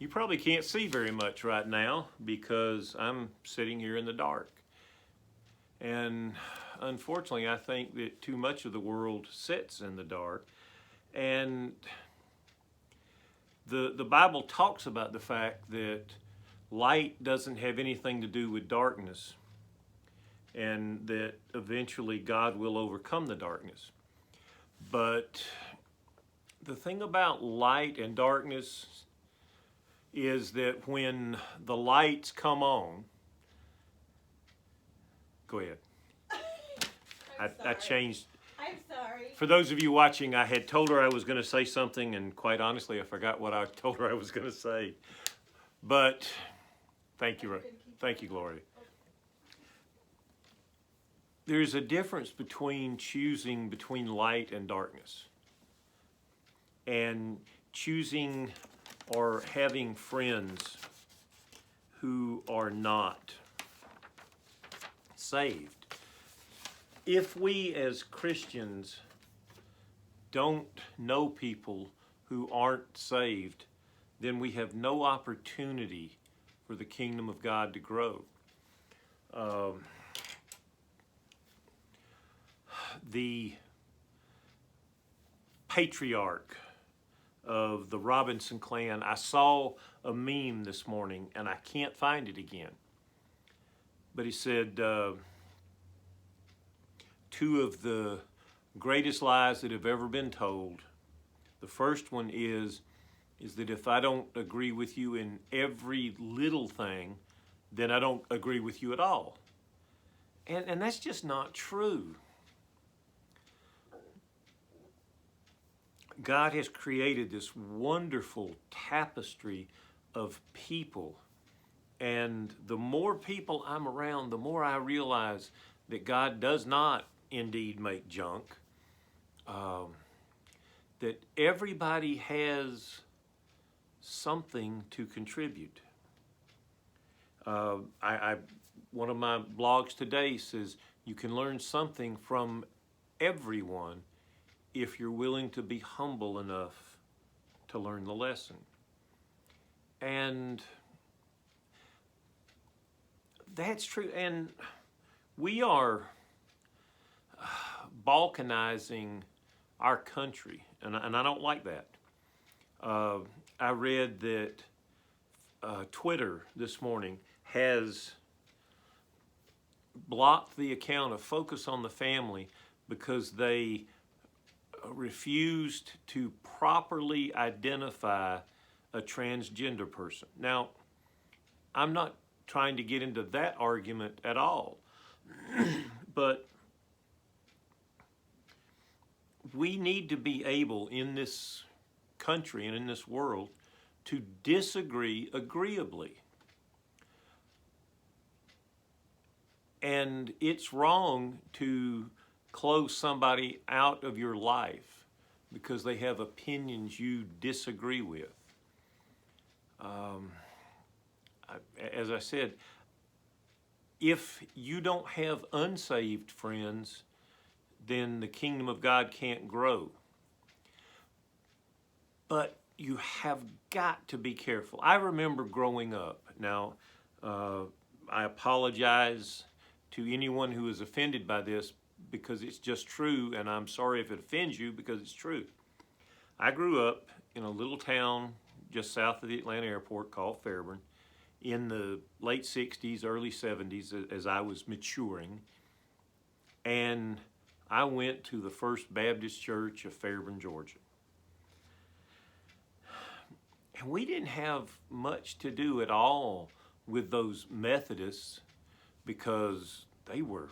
You probably can't see very much right now because I'm sitting here in the dark. And unfortunately, I think that too much of the world sits in the dark. And the Bible talks about the fact that light doesn't have anything to do with darkness, and that eventually God will overcome the darkness. But the thing about light and darkness is that when the lights come on, go ahead. I changed. I'm sorry. For those of you watching, I had told her I was going to say something, and quite honestly, I forgot what I told her I was going to say. But thank you, Gloria. There's a difference between choosing between light and darkness, and choosing or having friends who are not saved. If we as Christians don't know people who aren't saved, then we have no opportunity for the kingdom of God to grow. The patriarch of the Robinson clan, I saw a meme this morning and I can't find it again. But he said, two of the greatest lies that have ever been told. The first one is that if I don't agree with you in every little thing, then I don't agree with you at all. And that's just not true. God has created this wonderful tapestry of people. And the more people I'm around, the more I realize that God does not indeed make junk. That everybody has something to contribute. One of my blogs today says you can learn something from everyone if you're willing to be humble enough to learn the lesson. And that's true. And we are balkanizing our country, and I don't like that. I read that Twitter this morning has blocked the account of Focus on the Family because they refused to properly identify a transgender person. Now, I'm not trying to get into that argument at all, but we need to be able in this country and in this world to disagree agreeably. And it's wrong to close somebody out of your life because they have opinions you disagree with. As I said, if you don't have unsaved friends, then the kingdom of God can't grow. But you have got to be careful. I remember growing up. Now, I apologize to anyone who is offended by this because it's just true, and I'm sorry if it offends you because it's true. I grew up in a little town just south of the Atlanta airport called Fairburn in the late 60s, early 70s as I was maturing. And I went to the First Baptist Church of Fairburn, Georgia. And we didn't have much to do at all with those Methodists because they were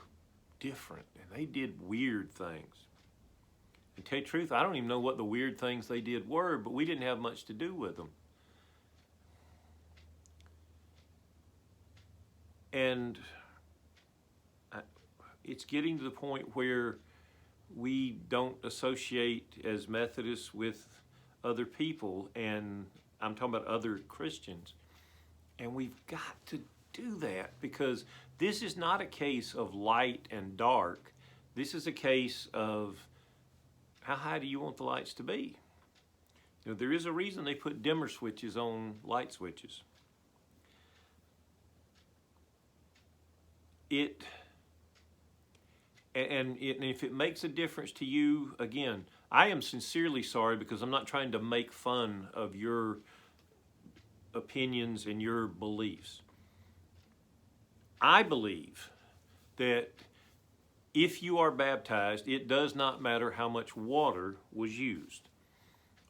different and they did weird things. And to tell you the truth, I don't even know what the weird things they did were, but we didn't have much to do with them. And it's getting to the point where we don't associate as Methodists with other people, and I'm talking about other Christians. And we've got to do that because this is not a case of light and dark. This is a case of how high do you want the lights to be? You know, there is a reason they put dimmer switches on light switches. And if it makes a difference to you, again, I am sincerely sorry, because I'm not trying to make fun of your opinions and your beliefs. I believe that if you are baptized, it does not matter how much water was used.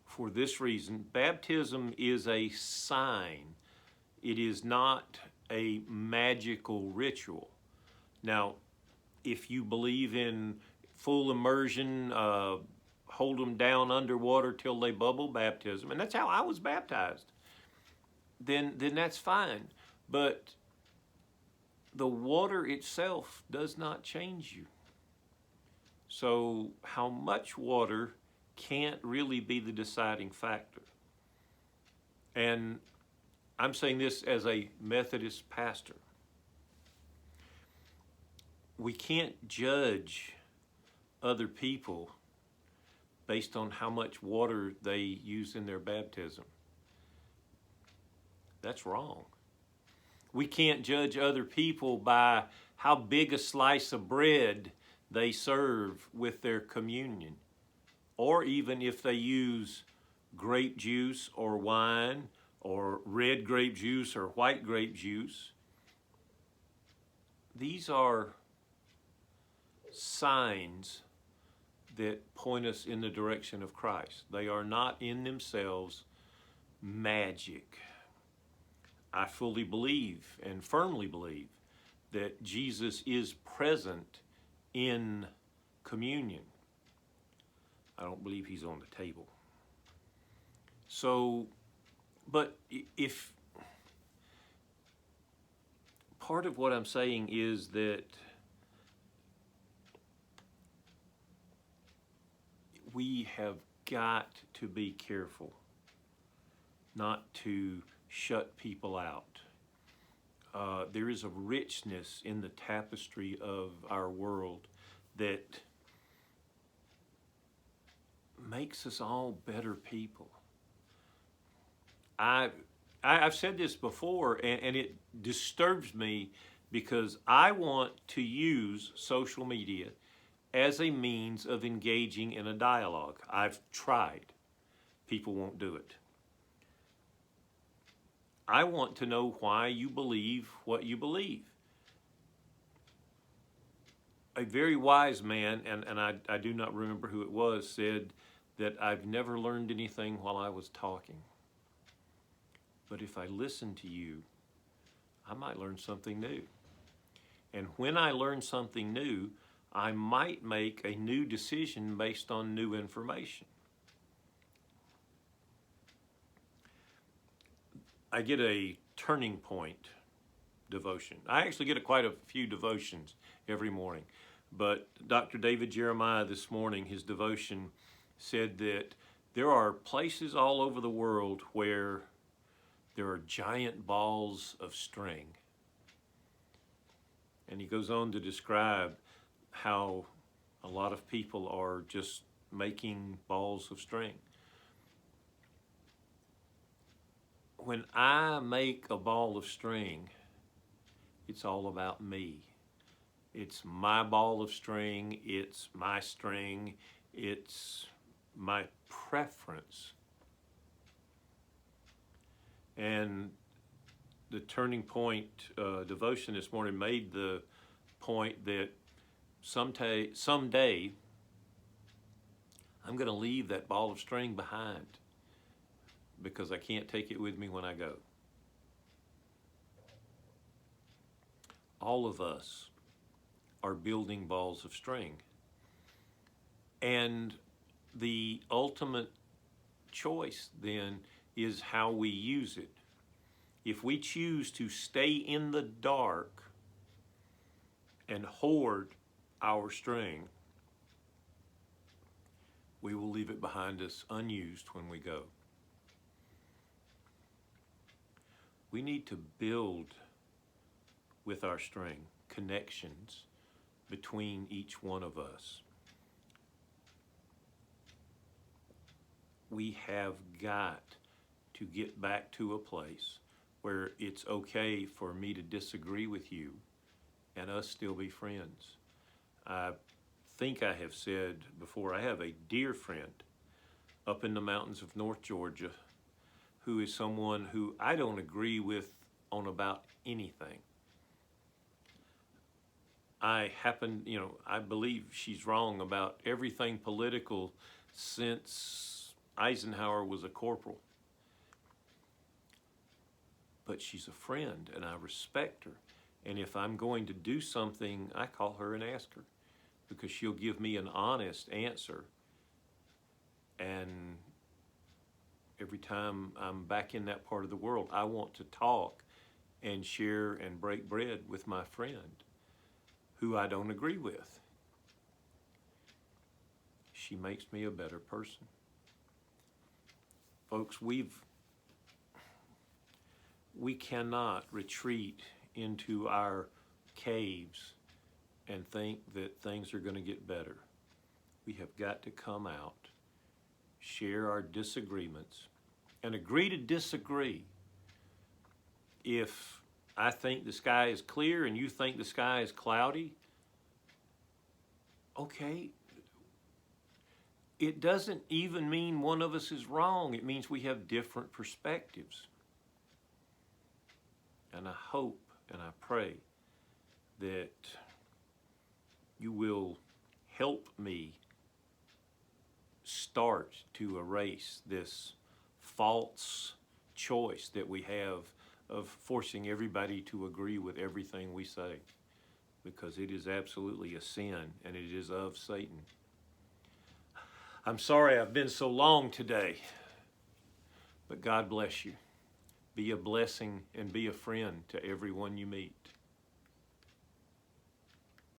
For this reason, baptism is a sign. It is not a magical ritual. Now, if you believe in full immersion, hold them down underwater till they bubble baptism, and that's how I was baptized, then that's fine. But the water itself does not change you. So how much water can't really be the deciding factor. And I'm saying this as a Methodist pastor. We can't judge other people based on how much water they use in their baptism. That's wrong. We can't judge other people by how big a slice of bread they serve with their communion, or even if they use grape juice or wine or red grape juice or white grape juice. These are signs that point us in the direction of Christ. They are not in themselves magic. I fully believe and firmly believe that Jesus is present in communion. I don't believe he's on the table. So, but if part of what I'm saying is that we have got to be careful not to shut people out. There is a richness in the tapestry of our world that makes us all better people. I've said this before, and it disturbs me because I want to use social media as a means of engaging in a dialogue. I've tried. People won't do it. I want to know why you believe what you believe. A very wise man, and I do not remember who it was, said that I've never learned anything while I was talking. But if I listen to you, I might learn something new. And when I learn something new, I might make a new decision based on new information. I get a turning point devotion. I actually get quite a few devotions every morning. But Dr. David Jeremiah this morning, his devotion said that there are places all over the world where there are giant balls of string. And he goes on to describe how a lot of people are just making balls of string. When I make a ball of string, it's all about me. It's my ball of string, it's my string, it's my preference. And the turning point devotion this morning made the point that someday I'm going to leave that ball of string behind because I can't take it with me when I go. All of us are building balls of string. And the ultimate choice then is how we use it. If we choose to stay in the dark and hoard our string, we will leave it behind us unused when we go. We need to build with our string connections between each one of us. we have got to get back to a place where it's okay for me to disagree with you and us still be friends. I think I have said before, I have a dear friend up in the mountains of North Georgia who is someone who I don't agree with on about anything. I believe she's wrong about everything political since Eisenhower was a corporal. But she's a friend and I respect her. And if I'm going to do something, I call her and ask her because she'll give me an honest answer. And every time I'm back in that part of the world, I want to talk and share and break bread with my friend who I don't agree with. She makes me a better person. Folks, we cannot retreat into our caves and think that things are going to get better. We have got to come out, share our disagreements, and agree to disagree. If I think the sky is clear and you think the sky is cloudy, okay. It doesn't even mean one of us is wrong. It means we have different perspectives. And I hope and I pray that you will help me start to erase this false choice that we have of forcing everybody to agree with everything we say, because it is absolutely a sin and it is of Satan. I'm sorry I've been so long today, but God bless you. Be a blessing and be a friend to everyone you meet.